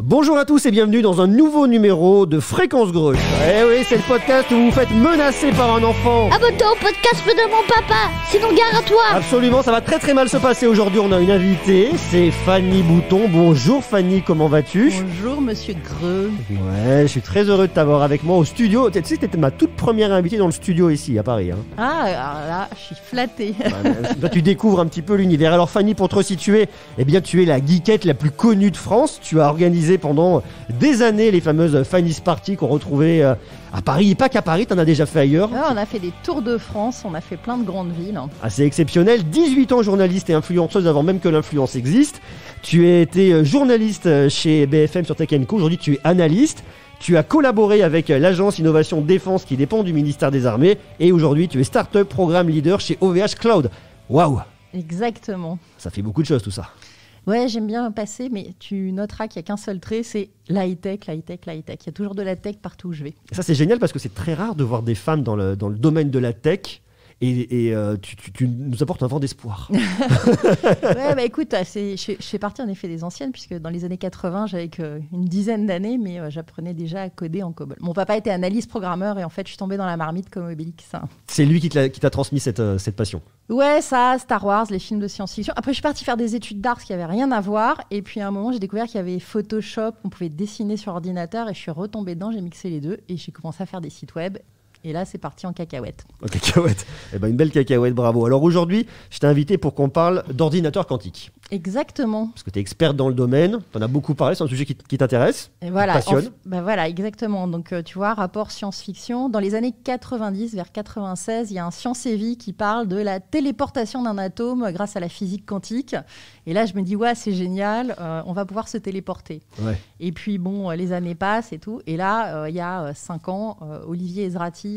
Bonjour à tous et bienvenue dans un nouveau numéro de Fréquence Greuche. Eh oui, c'est le podcast où vous vous faites menacer par un enfant. Abonne-toi au podcast de mon papa, sinon gare à toi. Absolument, ça va très mal se passer aujourd'hui. On a une invitée, c'est Fanny Bouton. Bonjour Fanny, comment vas-tu? Bonjour Monsieur Greux. Ouais, je suis très heureux de t'avoir avec moi au studio. Tu sais, t'étais ma toute première invitée dans le studio ici à Paris. Ah, alors là, je suis flattée. Toi, tu découvres un petit peu l'univers. Alors Fanny, pour te resituer, eh bien tu es la geekette la plus connue de France. Tu as organisé pendant des années les fameuses Fanny's Party qu'on retrouvait à Paris, et pas qu'à Paris, t'en as déjà fait ailleurs. On a fait des tours de France, on a fait plein de grandes villes. Assez exceptionnel, 18 ans journaliste et influenceuse avant même que l'influence existe. Tu as été journaliste chez BFM sur Tech & Co, aujourd'hui tu es analyste. Tu as collaboré avec l'agence Innovation Défense qui dépend du ministère des Armées et aujourd'hui tu es Startup Programme Leader chez OVH Cloud. Waouh! Exactement. Ça fait beaucoup de choses tout ça. Ouais, j'aime bien passer, mais tu noteras qu'il n'y a qu'un seul trait, c'est la high-tech, la high-tech, la high-tech. Il y a toujours de la tech partout où je vais. Et ça c'est génial parce que c'est très rare de voir des femmes dans le domaine de la tech. Et tu nous apportes un vent d'espoir. Ouais, bah écoute, je fais partie en effet des anciennes, puisque dans les années 80, j'avais qu'une dizaine d'années, mais j'apprenais déjà à coder en COBOL. Mon papa était analyste programmeur, et en fait, je suis tombée dans la marmite comme Obélix. C'est lui qui t'a transmis cette passion. Ouais, ça, Star Wars, les films de science-fiction. Après, je suis partie faire des études d'art, ce qui n'avait rien à voir. Et puis, à un moment, j'ai découvert qu'il y avait Photoshop, on pouvait dessiner sur ordinateur, et je suis retombée dedans, j'ai mixé les deux, et j'ai commencé à faire des sites web. Et là, c'est parti en cacahuète. En cacahuète. Eh ben, une belle cacahuète, bravo. Alors aujourd'hui, je t'ai invité pour qu'on parle d'ordinateur quantique. Exactement. Parce que tu es experte dans le domaine, tu en as beaucoup parlé, c'est un sujet qui t'intéresse, et voilà, qui te passionne. Voilà, exactement. Donc, tu vois, rapport science-fiction. Dans les années 90, vers 96, il y a un Science et Vie qui parle de la téléportation d'un atome grâce à la physique quantique. Et là, je me dis, ouais, c'est génial, on va pouvoir se téléporter. Ouais. Et puis, bon, les années passent et tout. Et là, il y a 5 ans, Olivier Ezrati,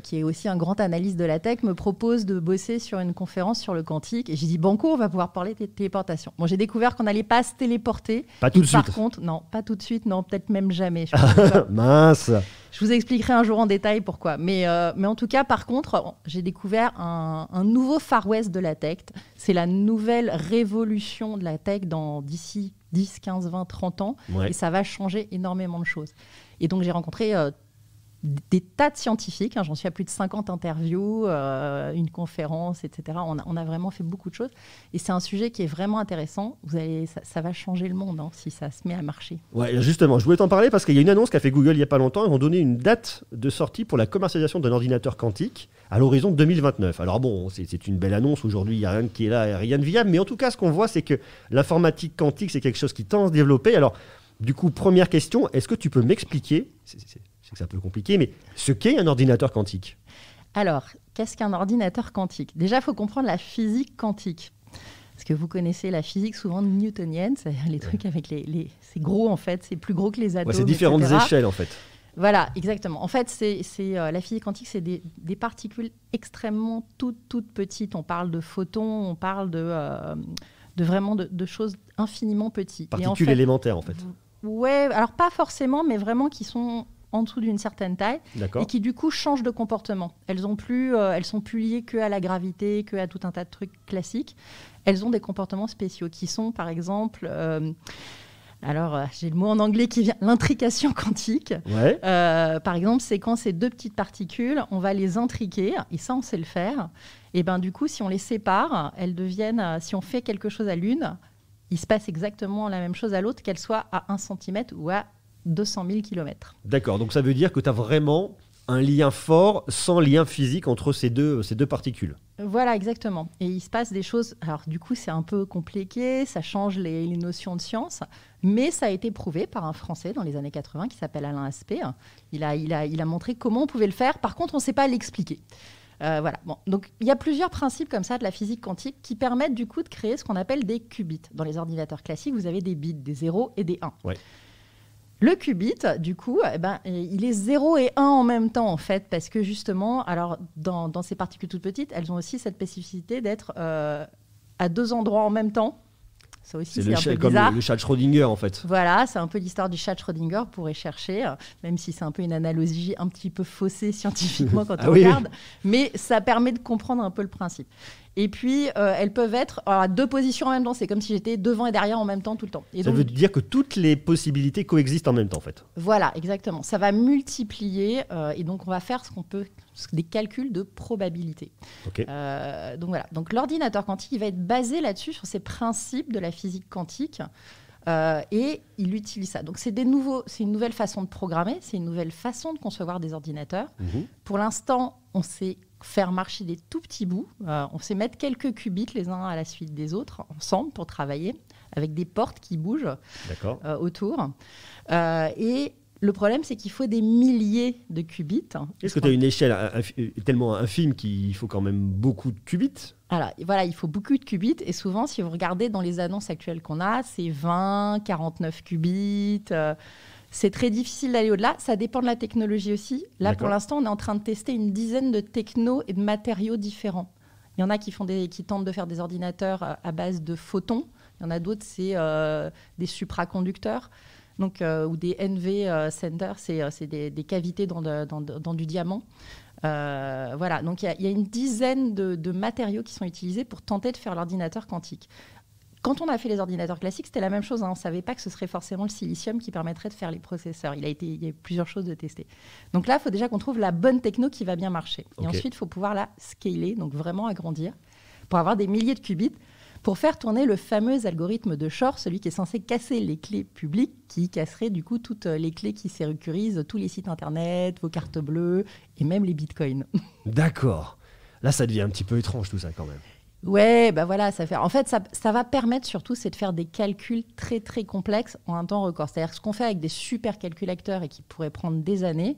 qui est aussi un grand analyste de la tech, me propose de bosser sur une conférence sur le quantique. Et j'ai dit, banco, on va pouvoir parler de téléportation. Bon, j'ai découvert qu'on n'allait pas se téléporter. Pas tout de suite. Par contre, non, pas tout de suite, non, peut-être même jamais. Mince. Je vous expliquerai un jour en détail pourquoi. Mais en tout cas, par contre, j'ai découvert un nouveau Far West de la tech. C'est la nouvelle révolution de la tech d'ici 10, 15, 20, 30 ans. Ouais. Et ça va changer énormément de choses. Et donc, j'ai rencontré des tas de scientifiques. J'en suis à plus de 50 interviews, une conférence, etc. On a vraiment fait beaucoup de choses. Et c'est un sujet qui est vraiment intéressant. Ça va changer le monde si ça se met à marcher. Ouais, justement, je voulais t'en parler parce qu'il y a une annonce qu'a fait Google il n'y a pas longtemps. Ils ont donné une date de sortie pour la commercialisation d'un ordinateur quantique à l'horizon 2029. Alors bon, c'est une belle annonce. Aujourd'hui, il n'y a rien qui est là, rien de viable. Mais en tout cas, ce qu'on voit, c'est que l'informatique quantique, c'est quelque chose qui tend à se développer. Alors, du coup, première question, est-ce que tu peux m'expliquer, je sais que c'est un peu compliqué, mais ce qu'est un ordinateur quantique? Alors, qu'est-ce qu'un ordinateur quantique? Déjà, il faut comprendre la physique quantique. Parce que vous connaissez la physique souvent newtonienne, c'est-à-dire les trucs avec c'est gros en fait, c'est plus gros que les atomes. Ouais, c'est différentes etc. échelles en fait. Voilà, exactement. En fait, la physique quantique, c'est des particules extrêmement toutes petites. On parle de photons, on parle de vraiment de choses infiniment petites. Particules élémentaires en fait. Ouais, alors pas forcément, mais vraiment qui sont en dessous d'une certaine taille et qui du coup changent de comportement. Elles sont plus liées qu'à la gravité, qu'à tout un tas de trucs classiques. Elles ont des comportements spéciaux qui sont par exemple, j'ai le mot en anglais qui vient, l'intrication quantique. Ouais. Par exemple, c'est quand ces deux petites particules, on va les intriquer, et ça on sait le faire. Et ben du coup, si on les sépare, elles deviennent, si on fait quelque chose à l'une, il se passe exactement la même chose à l'autre, qu'elle soit à 1 cm ou à 200 000 km. D'accord, donc ça veut dire que tu as vraiment un lien fort sans lien physique entre ces deux particules. Voilà, exactement. Et il se passe des choses... Alors du coup, c'est un peu compliqué, ça change les notions de science, mais ça a été prouvé par un Français dans les années 80 qui s'appelle Alain Aspect. Il a montré comment on pouvait le faire. Par contre, on ne sait pas l'expliquer. Voilà. Bon. Donc, il y a plusieurs principes comme ça de la physique quantique qui permettent du coup de créer ce qu'on appelle des qubits. Dans les ordinateurs classiques, vous avez des bits, des 0 et des 1. Ouais. Le qubit, du coup, il est 0 et 1 en même temps, en fait, parce que justement, alors, dans ces particules toutes petites, elles ont aussi cette spécificité d'être à 2 endroits en même temps. Ça aussi, c'est un peu bizarre. Comme le chat de Schrödinger, en fait. Voilà, c'est un peu l'histoire du chat de Schrödinger, pour y chercher, même si c'est un peu une analogie un petit peu faussée scientifiquement quand on regarde. Oui. Mais ça permet de comprendre un peu le principe. Et puis, elles peuvent être à 2 positions en même temps. C'est comme si j'étais devant et derrière en même temps tout le temps. Et ça donc, veut dire que toutes les possibilités coexistent en même temps, en fait. voilà, exactement. Ça va multiplier et donc on va faire des calculs de probabilité. Ok. Donc voilà. Donc l'ordinateur quantique, il va être basé là-dessus, sur ces principes de la physique quantique. Et il utilise ça. Donc c'est une nouvelle façon de programmer, c'est une nouvelle façon de concevoir des ordinateurs. Pour l'instant, on sait faire marcher des tout petits bouts. On sait mettre quelques qubits les uns à la suite des autres ensemble pour travailler avec des portes qui bougent autour. Et le problème, c'est qu'il faut des milliers de qubits. Est-ce que tu as une échelle tellement infime qu'il faut quand même beaucoup de qubits ? Alors, voilà, il faut beaucoup de qubits. Et souvent, si vous regardez dans les annonces actuelles qu'on a, c'est 20, 49 qubits. C'est très difficile d'aller au-delà. Ça dépend de la technologie aussi. Là, pour l'instant, on est en train de tester une dizaine de technos et de matériaux différents. Il y en a qui tentent de faire des ordinateurs à base de photons. Il y en a d'autres, c'est des supraconducteurs. Donc, ou des NV centers, c'est des cavités dans du diamant. Voilà, donc il y a une dizaine de matériaux qui sont utilisés pour tenter de faire l'ordinateur quantique. Quand on a fait les ordinateurs classiques, c'était la même chose. On ne savait pas que ce serait forcément le silicium qui permettrait de faire les processeurs. Il y a plusieurs choses de tester. Donc là, il faut déjà qu'on trouve la bonne techno qui va bien marcher. Et ensuite, il faut pouvoir la scaler, donc vraiment agrandir, pour avoir des milliers de qubits, pour faire tourner le fameux algorithme de Shor, celui qui est censé casser les clés publiques, qui casserait du coup toutes les clés qui sécurisent tous les sites internet, vos cartes bleues et même les bitcoins. D'accord. Là, ça devient un petit peu étrange tout ça quand même. Ouais, bah voilà, en fait, ça va permettre surtout, c'est de faire des calculs très très complexes en un temps record. C'est-à-dire que ce qu'on fait avec des supercalculateurs et qui pourraient prendre des années,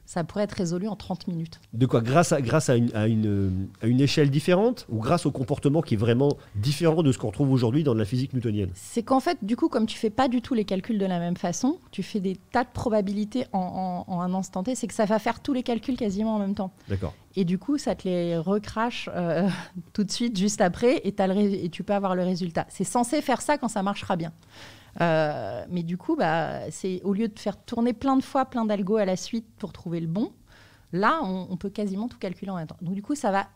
ça pourrait être résolu en 30 minutes. De quoi ? Grâce à une échelle différente ou grâce au comportement qui est vraiment différent de ce qu'on retrouve aujourd'hui dans la physique newtonienne ? C'est qu'en fait, du coup, comme tu fais pas du tout les calculs de la même façon, tu fais des tas de probabilités en un instant T, c'est que ça va faire tous les calculs quasiment en même temps. D'accord. Et du coup, ça te les recrache tout de suite, juste après, et tu peux avoir le résultat. C'est censé faire ça quand ça marchera bien. Mais du coup, c'est au lieu de faire tourner plein de fois, plein d'algos à la suite pour trouver le bon, là, on peut quasiment tout calculer en même temps. Donc du coup, ça va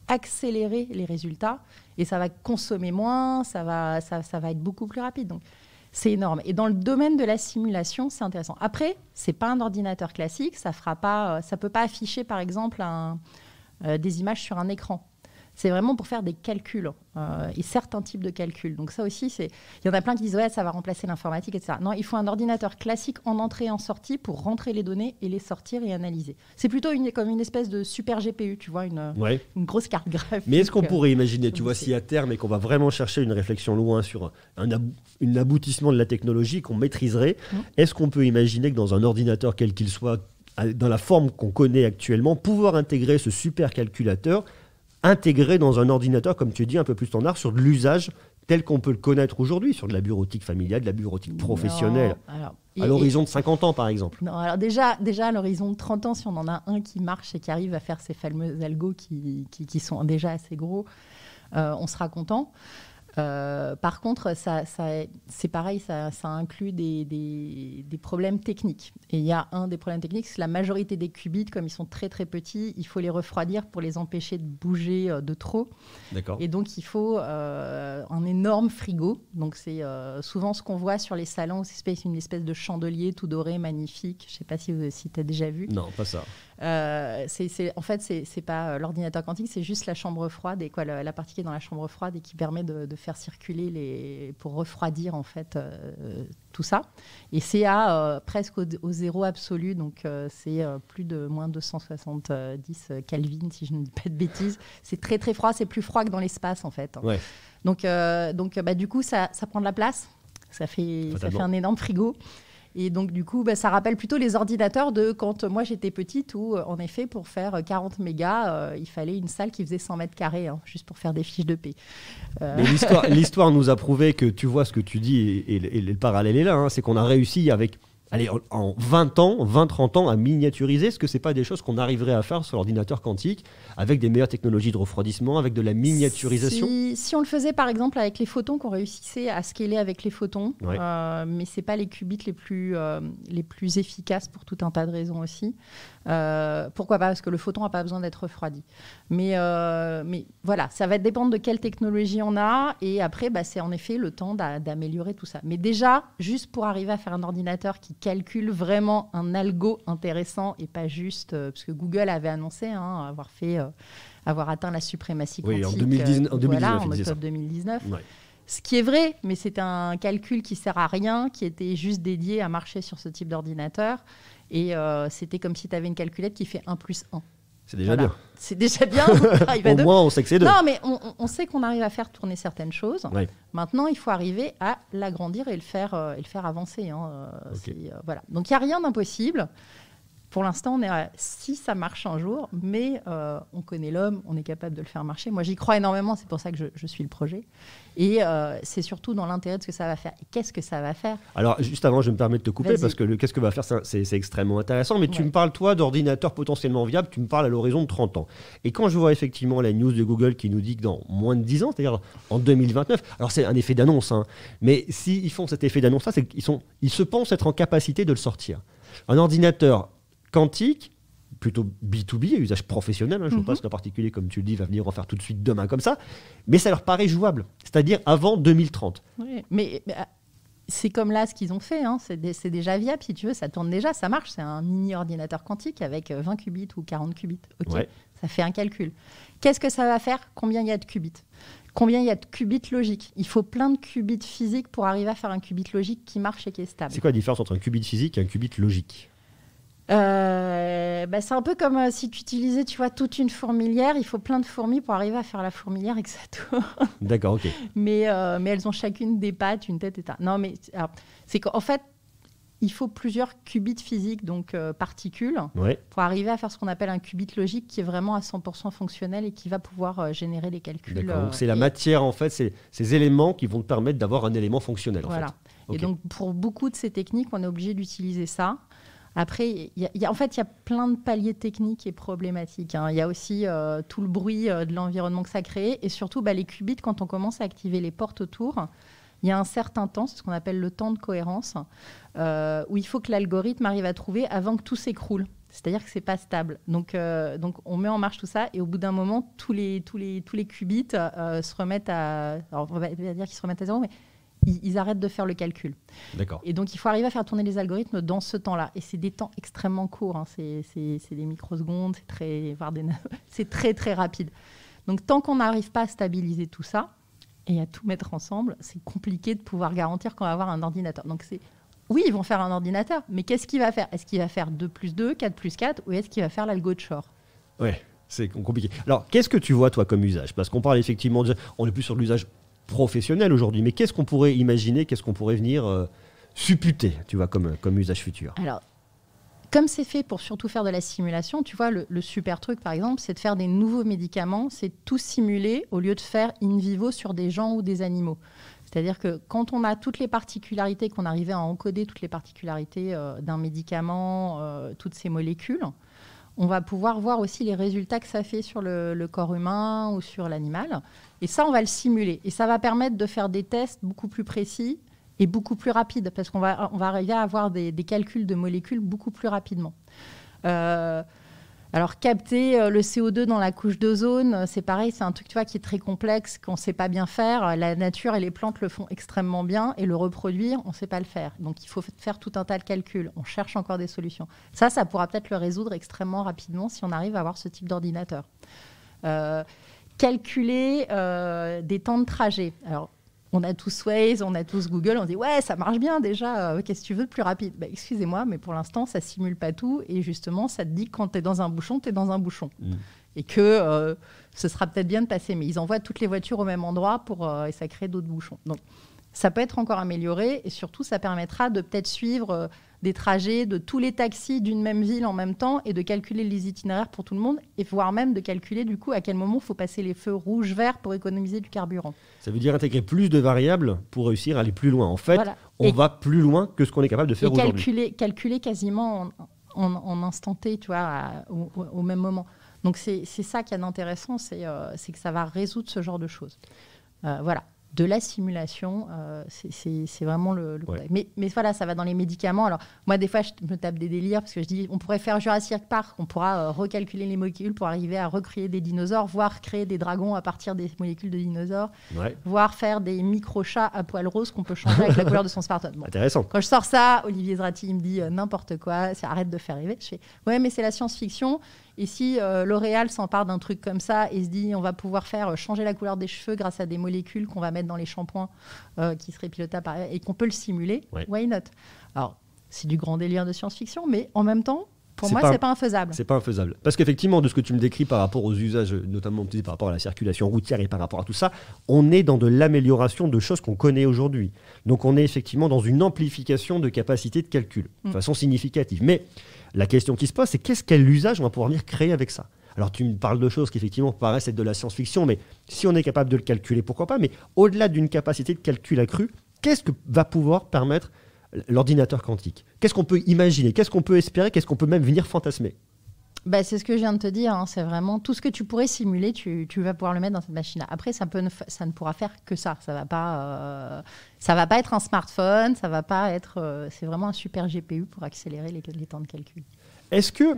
accélérer les résultats et ça va consommer moins, ça va être beaucoup plus rapide. Donc, c'est énorme. Et dans le domaine de la simulation, c'est intéressant. Après, c'est pas un ordinateur classique. Ça peut pas afficher, par exemple, des images sur un écran. C'est vraiment pour faire des calculs et certains types de calculs. Donc ça aussi, il y en a plein qui disent ouais, ça va remplacer l'informatique, etc. Non, il faut un ordinateur classique en entrée et en sortie pour rentrer les données et les sortir et analyser. C'est plutôt comme une espèce de super GPU, tu vois, une grosse carte graphique. Mais est-ce qu'on pourrait imaginer, tu vois, si à terme et qu'on va vraiment chercher une réflexion loin sur un aboutissement de la technologie qu'on maîtriserait, est-ce qu'on peut imaginer que dans un ordinateur quel qu'il soit, dans la forme qu'on connaît actuellement, pouvoir intégrer ce supercalculateur intégré dans un ordinateur, comme tu dis, un peu plus standard, sur de l'usage tel qu'on peut le connaître aujourd'hui, sur de la bureautique familiale, de la bureautique professionnelle, à l'horizon de 50 ans, par exemple. Non, alors déjà à l'horizon de 30 ans, si on en a un qui marche et qui arrive à faire ces fameux algos qui sont déjà assez gros, on sera content. Par contre, c'est pareil, ça inclut des problèmes techniques. Et il y a un des problèmes techniques, c'est la majorité des qubits, comme ils sont très très petits, il faut les refroidir pour les empêcher de bouger de trop. D'accord. Et donc, il faut un énorme frigo. Donc, c'est souvent ce qu'on voit sur les salons, c'est une espèce de chandelier tout doré, magnifique. Je ne sais pas si tu as déjà vu. Non, pas ça. En fait, c'est pas l'ordinateur quantique, c'est juste la chambre froide et la partie qui est dans la chambre froide et qui permet de faire circuler pour refroidir en fait tout ça. Et c'est presque au zéro absolu, donc c'est plus de moins 270 Kelvin si je ne dis pas de bêtises. C'est très très froid, c'est plus froid que dans l'espace en fait. Ouais. Donc du coup ça prend de la place, ça fait un énorme frigo. Et donc, du coup, ça rappelle plutôt les ordinateurs de quand moi j'étais petite où, en effet, pour faire 40 mégas, il fallait une salle qui faisait 100 mètres carrés, juste pour faire des fiches de paix. Mais l'histoire nous a prouvé que tu vois ce que tu dis et le parallèle est là. C'est qu'on a réussi avec allez, en 20-30 ans, à miniaturiser? Est-ce que ce n'est pas des choses qu'on arriverait à faire sur l'ordinateur quantique avec des meilleures technologies de refroidissement, avec de la miniaturisation? Si on le faisait par exemple avec les photons, qu'on réussissait à scaler avec les photons, Ouais. mais ce n'est pas les qubits les plus efficaces pour tout un tas de raisons aussi. Pourquoi pas? Parce que le photon n'a pas besoin d'être refroidi. Mais voilà, ça va dépendre de quelle technologie on a. Et après, c'est en effet le temps d'améliorer tout ça. Mais déjà, juste pour arriver à faire un ordinateur qui calcule vraiment un algo intéressant et pas juste... parce que Google avait annoncé avoir atteint la suprématie quantique. Oui, en 2019, voilà, il en disait ça. octobre 2019. Ouais. Ce qui est vrai, mais c'est un calcul qui sert à rien, qui était juste dédié à marcher sur ce type d'ordinateur. Et c'était comme si tu avais une calculette qui fait 1 plus 1. C'est déjà bien. C'est déjà bien. On arrive à Au deux. moins, on sait que c'est 2. Non, mais on sait qu'on arrive à faire tourner certaines choses. Ouais. Maintenant, il faut arriver à l'agrandir et le faire avancer. Ok. Voilà. Donc, il n'y a rien d'impossible. Pour l'instant, on est à si ça marche un jour, mais on connaît l'homme, on est capable de le faire marcher. Moi, j'y crois énormément, c'est pour ça que je suis le projet. Et c'est surtout dans l'intérêt de ce que ça va faire. Et qu'est-ce que ça va faire? Alors, juste avant, je me permets de te couper Vas-y. parce que qu'est-ce que va faire, c'est extrêmement intéressant. Mais tu Ouais. me parles, toi, d'ordinateurs potentiellement viables, tu me parles à l'horizon de 30 ans. Et quand je vois effectivement la news de Google qui nous dit que dans moins de 10 ans, c'est-à-dire en 2029, alors c'est un effet d'annonce, hein, mais s'ils font cet effet d'annonce-là, c'est qu'ils se pensent être en capacité de le sortir. Un ordinateur quantique, plutôt B2B, à usage professionnel, je ne vois pas ce qu'un particulier, comme tu le dis, va venir en faire tout de suite demain comme ça, mais ça leur paraît jouable, c'est-à-dire avant 2030. Oui, mais c'est comme là ce qu'ils ont fait. C'est déjà viable, si tu veux. Ça tourne déjà, ça marche. C'est un mini-ordinateur quantique avec 20 qubits ou 40 qubits. Ok, Ouais. ça fait un calcul. Qu'est-ce que ça va faire? Combien il y a de qubits? Combien il y a de qubits logiques? Il faut plein de qubits physiques pour arriver à faire un qubit logique qui marche et qui est stable. C'est quoi la différence entre un qubit physique et un qubit logique? C'est un peu comme si tu utilisais, tu vois, toute une fourmilière. Il faut plein de fourmis pour arriver à faire la fourmilière et que ça tourne. D'accord, ok. Mais elles ont chacune des pattes, une tête et ça. Non, mais alors, c'est qu'en fait, il faut plusieurs qubits physiques, donc particules, Ouais. pour arriver à faire ce qu'on appelle un qubit logique qui est vraiment à 100% fonctionnel et qui va pouvoir générer les calculs. D'accord. Donc c'est la et- matière, en fait, c'est ces éléments qui vont te permettre d'avoir un élément fonctionnel. En Voilà. fait. Et Ok. donc, pour beaucoup de ces techniques, on est obligé d'utiliser ça. Après, il y a plein de paliers techniques et problématiques. Il y a aussi tout le bruit de l'environnement que ça crée. Et surtout, les qubits, quand on commence à activer les portes autour, il y a un certain temps, c'est ce qu'on appelle le temps de cohérence, où il faut que l'algorithme arrive à trouver avant que tout s'écroule. C'est-à-dire que c'est pas stable. Donc on met en marche tout ça et au bout d'un moment, tous les qubits se remettent à... Alors, on va dire qu'ils se remettent à zéro, mais ils arrêtent de faire le calcul. D'accord. Et donc, il faut arriver à faire tourner les algorithmes dans ce temps-là. Et c'est des temps extrêmement courts. C'est des microsecondes, c'est très, très rapide. Donc, tant qu'on n'arrive pas à stabiliser tout ça et à tout mettre ensemble, c'est compliqué de pouvoir garantir qu'on va avoir un ordinateur. Donc, oui, ils vont faire un ordinateur, mais qu'est-ce qu'il va faire? Est-ce qu'il va faire 2 plus 2, 4 plus 4, ou est-ce qu'il va faire l'algo de Shor? Ouais, c'est compliqué. Alors, qu'est-ce que tu vois, toi, comme usage? Parce qu'on parle effectivement, on est plus sur l'usage professionnel aujourd'hui, mais qu'est-ce qu'on pourrait imaginer, qu'est-ce qu'on pourrait venir supputer, tu vois, comme usage futur? Alors, comme c'est fait pour surtout faire de la simulation, tu vois, le super truc, par exemple, c'est de faire des nouveaux médicaments, c'est tout simuler au lieu de faire in vivo sur des gens ou des animaux. C'est-à-dire que quand on a toutes les particularités, qu'on arrivait à encoder toutes les particularités d'un médicament, toutes ces molécules, on va pouvoir voir aussi les résultats que ça fait sur le corps humain ou sur l'animal. Et ça, on va le simuler. Et ça va permettre de faire des tests beaucoup plus précis et beaucoup plus rapides, parce qu'on va arriver à avoir des calculs de molécules beaucoup plus rapidement. Alors, capter le CO2 dans la couche d'ozone, c'est pareil, c'est un truc, tu vois, qui est très complexe, qu'on ne sait pas bien faire. La nature et les plantes le font extrêmement bien, et le reproduire, on ne sait pas le faire. Donc, il faut faire tout un tas de calculs. On cherche encore des solutions. Ça pourra peut-être le résoudre extrêmement rapidement si on arrive à avoir ce type d'ordinateur. Calculer des temps de trajet. Alors, on a tous Waze, on a tous Google, on dit ouais, ça marche bien déjà, qu'est-ce que tu veux de plus rapide? Excusez-moi, mais pour l'instant, ça simule pas tout et justement, ça te dit que quand tu es dans un bouchon, tu es dans un bouchon. Et que ce sera peut-être bien de passer. Mais ils envoient toutes les voitures au même endroit et ça crée d'autres bouchons. Donc, ça peut être encore amélioré et surtout, ça permettra de peut-être suivre des trajets de tous les taxis d'une même ville en même temps et de calculer les itinéraires pour tout le monde et voire même de calculer du coup à quel moment il faut passer les feux rouges-verts pour économiser du carburant. Ça veut dire intégrer plus de variables pour réussir à aller plus loin. En fait, Voilà. on va plus loin que ce qu'on est capable de faire aujourd'hui. Calculer quasiment en instant T, tu vois, au même moment. Donc c'est ça qui est intéressant, c'est que ça va résoudre ce genre de choses. Voilà. De la simulation, c'est vraiment le ouais. mais voilà, ça va dans les médicaments. Alors, moi, des fois, je me tape des délires parce que je dis, on pourrait faire Jurassic Park, on pourra recalculer les molécules pour arriver à recréer des dinosaures, voire créer des dragons à partir des molécules de dinosaures, ouais. voire faire des micro-chats à poils roses qu'on peut changer avec la couleur de son smartphone. Bon. Intéressant. Quand je sors ça, Olivier Zratti me dit n'importe quoi, arrête de faire rêver. Je fais, ouais, mais c'est la science-fiction. Et si L'Oréal s'empare d'un truc comme ça et se dit on va pouvoir faire changer la couleur des cheveux grâce à des molécules qu'on va mettre dans les shampoings qui seraient pilotables et qu'on peut le simuler, ouais. Why not? Alors, c'est du grand délire de science-fiction, mais en même temps, pour moi, c'est pas infaisable. C'est pas infaisable. Parce qu'effectivement, de ce que tu me décris par rapport aux usages, notamment par rapport à la circulation routière et par rapport à tout ça, on est dans de l'amélioration de choses qu'on connaît aujourd'hui. Donc on est effectivement dans une amplification de capacité de calcul, de façon significative. Mais la question qui se pose, c'est quel usage on va pouvoir venir créer avec ça? Alors tu me parles de choses qui effectivement paraissent être de la science-fiction, mais si on est capable de le calculer, pourquoi pas? Mais au-delà d'une capacité de calcul accrue, qu'est-ce que va pouvoir permettre l'ordinateur quantique? Qu'est-ce qu'on peut imaginer? Qu'est-ce qu'on peut espérer? Qu'est-ce qu'on peut même venir fantasmer? C'est ce que je viens de te dire. Hein. C'est vraiment tout ce que tu pourrais simuler, tu vas pouvoir le mettre dans cette machine-là. Après, ça ne pourra faire que ça. Ça va pas être un smartphone. Ça va pas être. C'est vraiment un super GPU pour accélérer les temps de calcul. Est-ce que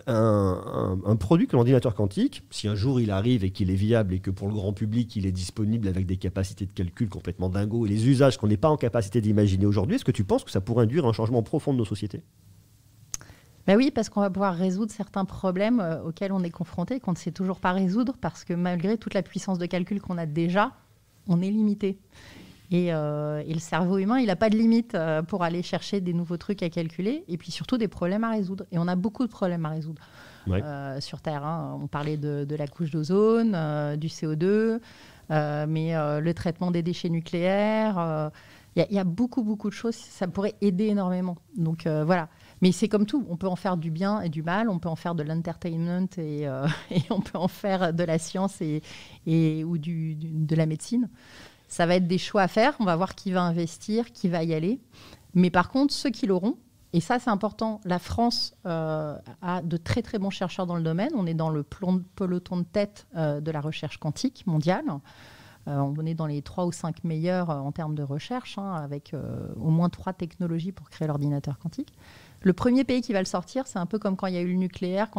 un produit comme l'ordinateur quantique, si un jour il arrive et qu'il est viable et que pour le grand public il est disponible avec des capacités de calcul complètement dingos et les usages qu'on n'est pas en capacité d'imaginer aujourd'hui, est-ce que tu penses que ça pourrait induire un changement profond de nos sociétés? Oui, parce qu'on va pouvoir résoudre certains problèmes auxquels on est confronté et qu'on ne sait toujours pas résoudre parce que malgré toute la puissance de calcul qu'on a déjà, on est limité. Et le cerveau humain, il n'a pas de limite pour aller chercher des nouveaux trucs à calculer et puis surtout des problèmes à résoudre. Et on a beaucoup de problèmes à résoudre sur Terre. Hein. On parlait de la couche d'ozone, du CO2, mais le traitement des déchets nucléaires. Il y a beaucoup de choses. Ça pourrait aider énormément. Donc voilà. Mais c'est comme tout. On peut en faire du bien et du mal. On peut en faire de l'entertainment et on peut en faire de la science ou de la médecine. Ça va être des choix à faire. On va voir qui va investir, qui va y aller. Mais par contre, ceux qui l'auront, et ça c'est important, la France a de très très bons chercheurs dans le domaine. On est dans le peloton de tête de la recherche quantique mondiale. On est dans les 3 ou 5 meilleurs en termes de recherche, avec au moins 3 technologies pour créer l'ordinateur quantique. Le premier pays qui va le sortir, c'est un peu comme quand il y a eu le nucléaire,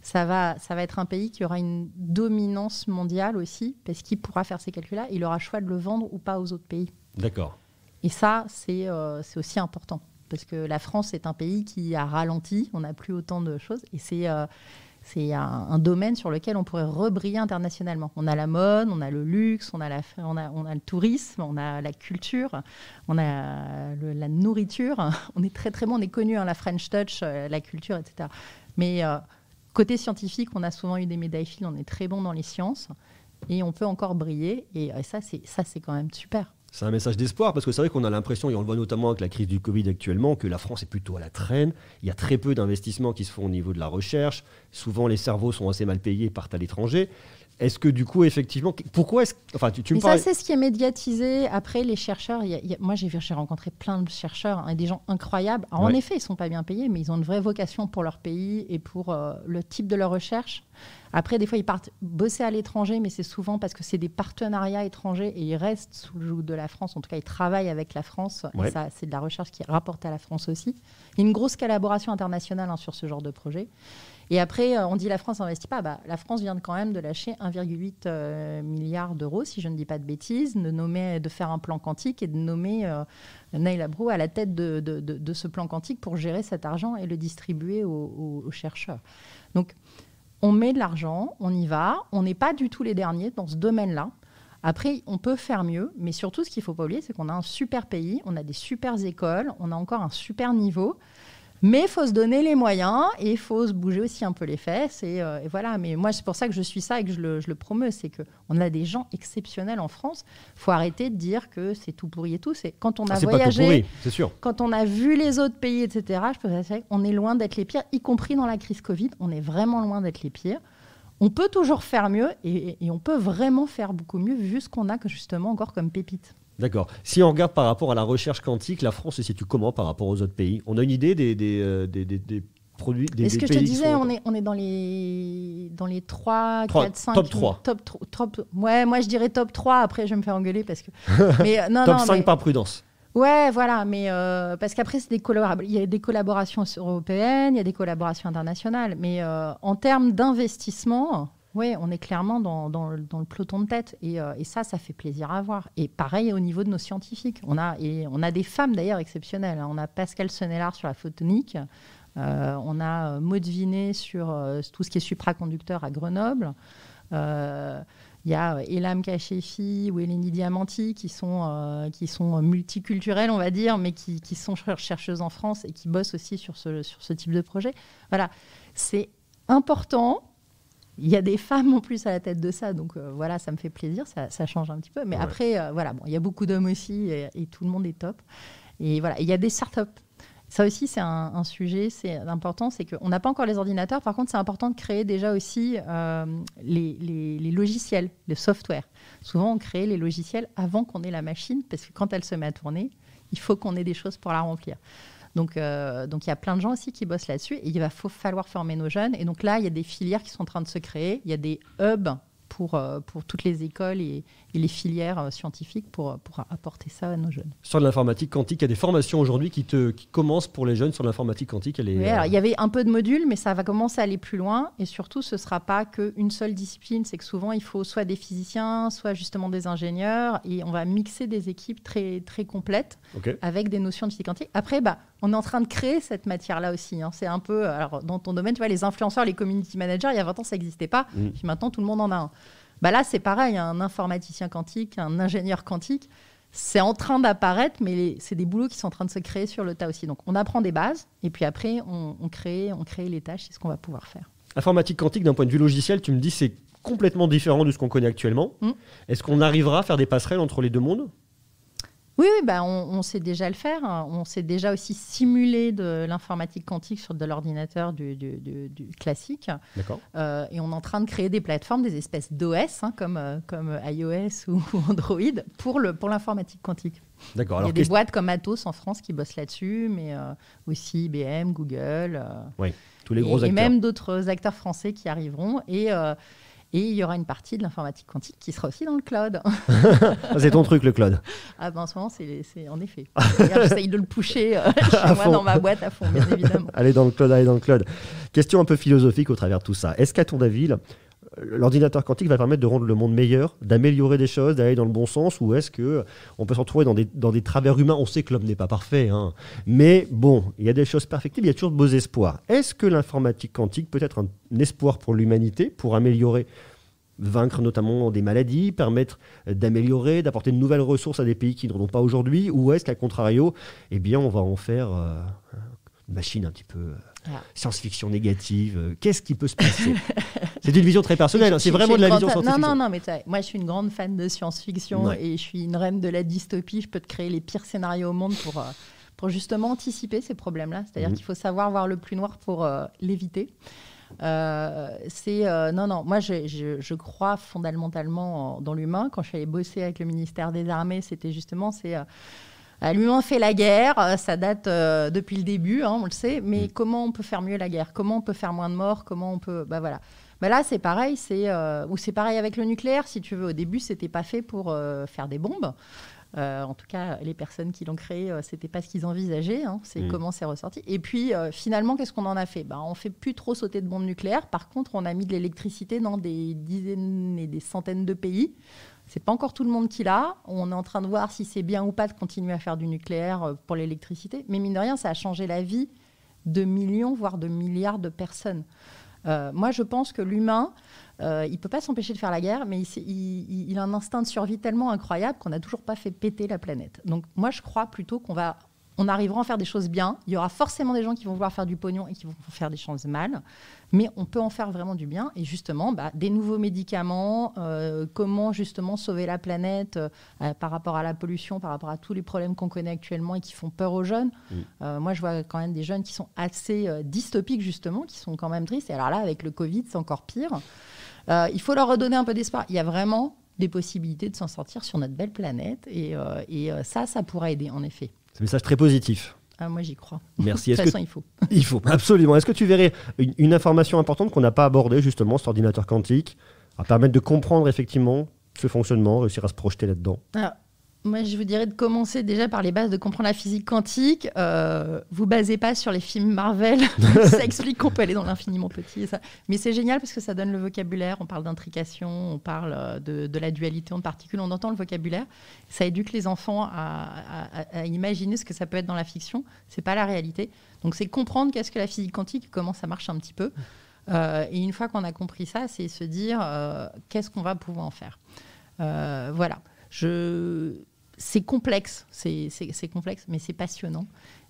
ça va être un pays qui aura une dominance mondiale aussi, parce qu'il pourra faire ces calculs-là. Il aura le choix de le vendre ou pas aux autres pays. D'accord. Et ça, c'est aussi important, parce que la France est un pays qui a ralenti, on n'a plus autant de choses, et c'est un domaine sur lequel on pourrait rebriller internationalement. On a la mode, on a le luxe, on a le tourisme, on a la culture, on a la nourriture. On est très très bon, on est connu, la French Touch, la culture, etc. Mais côté scientifique, on a souvent eu des médailles Fields, on est très bon dans les sciences et on peut encore briller. Et ça, c'est quand même super. C'est un message d'espoir parce que c'est vrai qu'on a l'impression, et on le voit notamment avec la crise du Covid actuellement, que la France est plutôt à la traîne. Il y a très peu d'investissements qui se font au niveau de la recherche. Souvent, les cerveaux sont assez mal payés et partent à l'étranger. Est-ce que du coup, effectivement, pourquoi est-ce... Enfin, tu me parles... ça, c'est ce qui est médiatisé. Après, les chercheurs, moi, j'ai et plein de chercheurs et des gens incroyables. Alors, en effet, ils ne sont pas bien payés, mais ils ont une vraie vocation pour leur pays et pour le type de leur recherche. Après, des fois, ils partent bosser à l'étranger, mais c'est souvent parce que c'est des partenariats étrangers et ils restent sous le joug de la France. En tout cas, ils travaillent avec la France. Et ça, c'est de la recherche qui est rapportée à la France aussi. Il y a une grosse collaboration internationale sur ce genre de projet. Et après, on dit la France n'investit pas. La France vient quand même de lâcher 1,8 milliard d'euros, si je ne dis pas de bêtises, de faire un plan quantique et de nommer Neil Abreu à la tête de ce plan quantique pour gérer cet argent et le distribuer aux chercheurs. Donc, on met de l'argent, on y va. On n'est pas du tout les derniers dans ce domaine-là. Après, on peut faire mieux, mais surtout, ce qu'il ne faut pas oublier, c'est qu'on a un super pays, on a des super écoles, on a encore un super niveau. Mais il faut se donner les moyens et il faut se bouger aussi un peu les fesses. Et voilà. Mais moi, c'est pour ça que je suis ça et que je le promeus. C'est qu'on a des gens exceptionnels en France. Il faut arrêter de dire que c'est tout pourri et tout. C'est quand on a voyagé, pas tout pourri, c'est sûr. Quand on a vu les autres pays, etc., je peux vous assurer qu'on est loin d'être les pires, y compris dans la crise Covid. On est vraiment loin d'être les pires. On peut toujours faire mieux et on peut vraiment faire beaucoup mieux vu ce qu'on a justement encore comme pépite. D'accord. Si on regarde par rapport à la recherche quantique, la France se situe comment par rapport aux autres pays? On a une idée des produits, Et ce des que je te pays qui disais, sont- on est dans les 3, 4, 5. top 3. Ouais, moi je dirais top 3. Après, je vais me faire engueuler parce que. Mais, non, Top non, 5 mais- par prudence. Ouais, voilà. Mais parce qu'après, il y a des collaborations européennes, il y a des collaborations internationales. Mais en termes d'investissement, ouais, on est clairement dans le peloton de tête. Et ça fait plaisir à voir. Et pareil au niveau de nos scientifiques. On a des femmes d'ailleurs exceptionnelles, hein. On a Pascale Sonnellard sur la photonique. On a Maud Vinet sur tout ce qui est supraconducteur à Grenoble. Il y a Elam Kachefi ou Eleni Diamanti qui sont multiculturelles, on va dire, mais qui sont chercheuses en France et qui bossent aussi sur ce type de projet. Voilà, c'est important. Il y a des femmes en plus à la tête de ça, donc voilà, ça me fait plaisir, ça change un petit peu. Mais après, voilà, bon, il y a beaucoup d'hommes aussi et tout le monde est top. Et voilà, il y a des startups. Ça aussi, c'est un sujet, c'est important, c'est qu'on n'a pas encore les ordinateurs. Par contre, c'est important de créer déjà aussi les logiciels, le software. Souvent, on crée les logiciels avant qu'on ait la machine, parce que quand elle se met à tourner, il faut qu'on ait des choses pour la remplir. Donc, il y a plein de gens aussi qui bossent là-dessus et il va falloir former nos jeunes. Et donc là, il y a des filières qui sont en train de se créer. Il y a des hubs pour toutes les écoles et les filières scientifiques pour apporter ça à nos jeunes. Sur de l'informatique quantique, il y a des formations aujourd'hui qui commencent pour les jeunes sur l'informatique quantique. Oui, alors, il y avait un peu de modules, mais ça va commencer à aller plus loin. Et surtout, ce ne sera pas qu'une seule discipline. C'est que souvent, il faut soit des physiciens, soit justement des ingénieurs. Et on va mixer des équipes très, très complètes avec des notions de physique quantique. Après, on est en train de créer cette matière-là aussi, hein. C'est un peu... Alors, dans ton domaine, tu vois, les influenceurs, les community managers, il y a 20 ans, ça n'existait pas. Puis maintenant, tout le monde en a un. Là, c'est pareil, un informaticien quantique, un ingénieur quantique, c'est en train d'apparaître, mais c'est des boulots qui sont en train de se créer sur le tas aussi. Donc, on apprend des bases, et puis après, on crée les tâches, c'est ce qu'on va pouvoir faire. Informatique quantique, d'un point de vue logiciel, tu me dis c'est complètement différent de ce qu'on connaît actuellement. Est-ce qu'on arrivera à faire des passerelles entre les deux mondes ? Oui, on sait déjà le faire. On sait déjà aussi simuler de l'informatique quantique sur de l'ordinateur du classique. D'accord. Et on est en train de créer des plateformes, des espèces d'OS, hein, comme iOS ou Android, pour l'informatique quantique. D'accord. Il y a des boîtes comme Atos en France qui bossent là-dessus, mais aussi IBM, Google. Oui, tous les gros acteurs. Et même d'autres acteurs français qui arriveront. Et il y aura une partie de l'informatique quantique qui sera aussi dans le cloud. C'est ton truc, le cloud. En ce moment, c'est en effet. J'essaye de le pusher chez moi dans ma boîte à fond, bien évidemment. Allez dans le cloud. Question un peu philosophique au travers de tout ça. Est-ce qu'à ton avis, l'ordinateur quantique va permettre de rendre le monde meilleur, d'améliorer des choses, d'aller dans le bon sens, ou est-ce qu'on peut se retrouver dans des travers humains? On sait que l'homme n'est pas parfait, hein. Mais bon, il y a des choses perfectibles, il y a toujours de beaux espoirs. Est-ce que l'informatique quantique peut être un espoir pour l'humanité, pour améliorer, vaincre notamment des maladies, permettre d'améliorer, d'apporter de nouvelles ressources à des pays qui n'en ont pas aujourd'hui, ou est-ce qu'à contrario, on va en faire une machine un petit peu... science-fiction négative, qu'est-ce qui peut se passer? C'est une vision très personnelle, c'est vraiment de la vision science-fiction. Non, mais moi je suis une grande fan de science-fiction et je suis une reine de la dystopie. Je peux te créer les pires scénarios au monde pour justement anticiper ces problèmes-là. C'est-à-dire qu'il faut savoir voir le plus noir pour l'éviter. Moi je crois fondamentalement dans l'humain. Quand je suis allée bosser avec le ministère des Armées, c'était justement... L'humain fait la guerre, ça date depuis le début, hein, on le sait, mais comment on peut faire mieux la guerre? Comment on peut faire moins de morts? Comment on peut... voilà. Là, c'est pareil, ou c'est pareil avec le nucléaire, si tu veux. Au début, c'était pas fait pour faire des bombes. En tout cas, les personnes qui l'ont créé, c'était pas ce qu'ils envisageaient, hein, c'est comment c'est ressorti. Et puis, finalement, qu'est-ce qu'on en a fait? On fait plus trop sauter de bombes nucléaires. Par contre, on a mis de l'électricité dans des dizaines et des centaines de pays. C'est pas encore tout le monde qui l'a. On est en train de voir si c'est bien ou pas de continuer à faire du nucléaire pour l'électricité. Mais mine de rien, ça a changé la vie de millions, voire de milliards de personnes. Moi, je pense que l'humain, il peut pas s'empêcher de faire la guerre, mais il a un instinct de survie tellement incroyable qu'on n'a toujours pas fait péter la planète. Donc moi, je crois plutôt on arrivera à faire des choses bien. Il y aura forcément des gens qui vont vouloir faire du pognon et qui vont faire des choses mal. Mais on peut en faire vraiment du bien. Et justement, des nouveaux médicaments, comment justement sauver la planète par rapport à la pollution, par rapport à tous les problèmes qu'on connaît actuellement et qui font peur aux jeunes. Moi, je vois quand même des jeunes qui sont assez dystopiques, justement, qui sont quand même tristes. Et alors là, avec le Covid, c'est encore pire. Il faut leur redonner un peu d'espoir. Il y a vraiment... des possibilités de s'en sortir sur notre belle planète. Et ça pourra aider, en effet. C'est un message très positif. Ah, moi, j'y crois. Merci. De toute façon, il faut. Il faut, absolument. Est-ce que tu verrais une information importante qu'on n'a pas abordée, justement, cet ordinateur quantique, à permettre de comprendre effectivement ce fonctionnement, réussir à se projeter là-dedans? Moi, je vous dirais de commencer déjà par les bases de comprendre la physique quantique. Vous basez pas sur les films Marvel. Ça explique qu'on peut aller dans l'infiniment petit. Mais c'est génial parce que ça donne le vocabulaire. On parle d'intrication, on parle de la dualité en particules. On entend le vocabulaire. Ça éduque les enfants à imaginer ce que ça peut être dans la fiction. C'est pas la réalité. Donc, c'est comprendre qu'est-ce que la physique quantique, comment ça marche un petit peu. Et une fois qu'on a compris ça, c'est se dire qu'est-ce qu'on va pouvoir en faire. Voilà. C'est complexe, c'est complexe, mais c'est passionnant.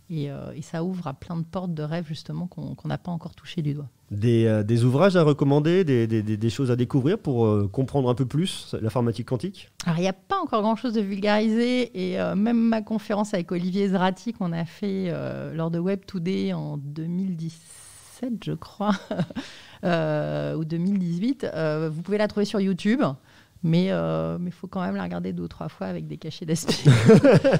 Et ça ouvre à plein de portes de rêves, justement, qu'on n'a pas encore touché du doigt. Des ouvrages à recommander, des choses à découvrir pour comprendre un peu plus l'informatique quantique? Alors, il n'y a pas encore grand-chose de vulgarisé. Et même ma conférence avec Olivier Zrati qu'on a fait lors de Web Today en 2017, je crois, ou 2018, vous pouvez la trouver sur YouTube. Mais faut quand même la regarder 2 ou 3 fois avec des cachets d'esprit.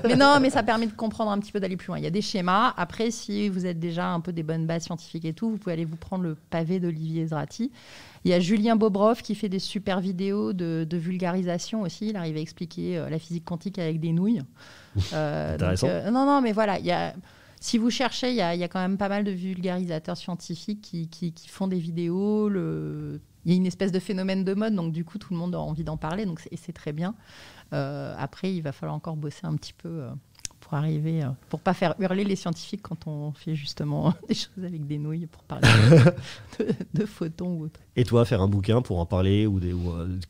mais ça permet de comprendre un petit peu, d'aller plus loin. Il y a des schémas. Après, si vous êtes déjà un peu des bonnes bases scientifiques et tout, vous pouvez aller vous prendre le pavé d'Olivier Zrati. Il y a Julien Bobrov qui fait des super vidéos de vulgarisation aussi. Il arrive à expliquer la physique quantique avec des nouilles. Intéressant. Non, mais voilà, si vous cherchez, il y a quand même pas mal de vulgarisateurs scientifiques qui font des vidéos. Il y a une espèce de phénomène de mode, donc du coup, tout le monde a envie d'en parler, donc c'est très bien. Après, il va falloir encore bosser un petit peu pour arriver, pour pas faire hurler les scientifiques quand on fait justement des choses avec des nouilles pour parler de photons ou autre. Et toi, faire un bouquin pour en parler ou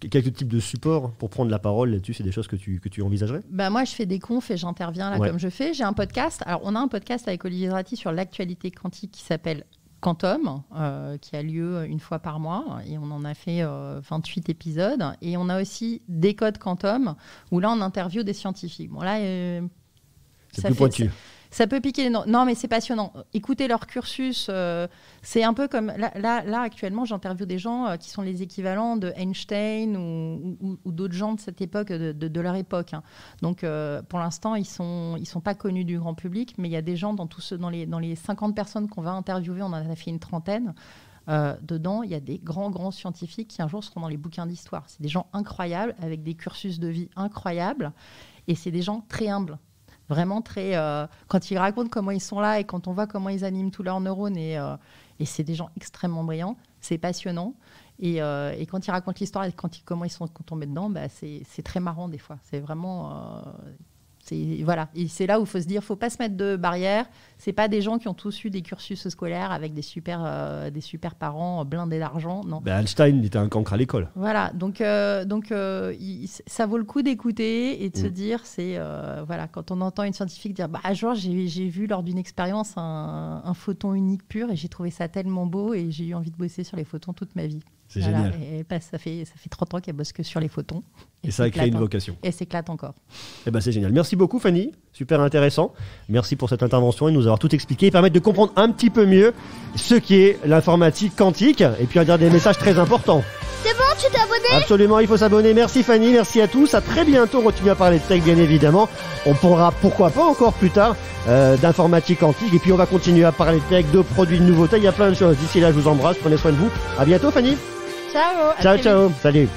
quelques types de supports pour prendre la parole là-dessus, c'est des choses que tu envisagerais? Moi, je fais des confs et j'interviens là comme je fais. J'ai un podcast. Alors, on a un podcast avec Olivier Zrati sur l'actualité quantique qui s'appelle Quantum, qui a lieu une fois par mois, et on en a fait 28 épisodes. Et on a aussi Décode Quantum, où là, on interviewe des scientifiques. Bon, là, c'est plus pointu. Ça peut piquer les noms. Non, mais c'est passionnant. Écoutez leur cursus. C'est un peu comme... Là actuellement, j'interviewe des gens qui sont les équivalents de Einstein ou d'autres gens de cette époque, de leur époque. Hein. Donc, pour l'instant, ils sont pas connus du grand public, mais il y a des gens dans les 50 personnes qu'on va interviewer, on en a fait une trentaine. Dedans, il y a des grands scientifiques qui un jour seront dans les bouquins d'histoire. C'est des gens incroyables, avec des cursus de vie incroyables. Et c'est des gens très humbles. Vraiment très... quand ils racontent comment ils sont là et quand on voit comment ils animent tous leurs neurones, et c'est des gens extrêmement brillants, c'est passionnant. Et quand ils racontent l'histoire et comment ils sont tombés dedans, c'est très marrant des fois. C'est vraiment... voilà. Et c'est là où il faut se dire, il ne faut pas se mettre de barrières. Ce n'est pas des gens qui ont tous eu des cursus scolaires avec des super parents blindés d'argent. Non. Einstein était un cancre à l'école. Voilà. Donc ça vaut le coup d'écouter et de se dire, voilà, quand on entend une scientifique dire un jour, j'ai vu lors d'une expérience un photon unique pur et j'ai trouvé ça tellement beau et j'ai eu envie de bosser sur les photons toute ma vie. C'est génial. Et ça fait 30 ans qu'elle bosse que sur les photons. Et ça a créé une vocation. Et s'éclate encore. C'est génial. Merci beaucoup, Fanny. Super intéressant. Merci pour cette intervention et nous avoir tout expliqué et permettre de comprendre un petit peu mieux ce qu'est l'informatique quantique et puis en dire des messages très importants. C'est bon, tu t'es abonné? Absolument, il faut s'abonner. Merci Fanny, merci à tous. À très bientôt. On continue à parler de tech, bien évidemment. On pourra, pourquoi pas encore plus tard, d'informatique quantique. Et puis on va continuer à parler de tech, de produits, de nouveautés. Il y a plein de choses. D'ici là, je vous embrasse. Prenez soin de vous. À bientôt, Fanny. Ciao. Ciao. Salut.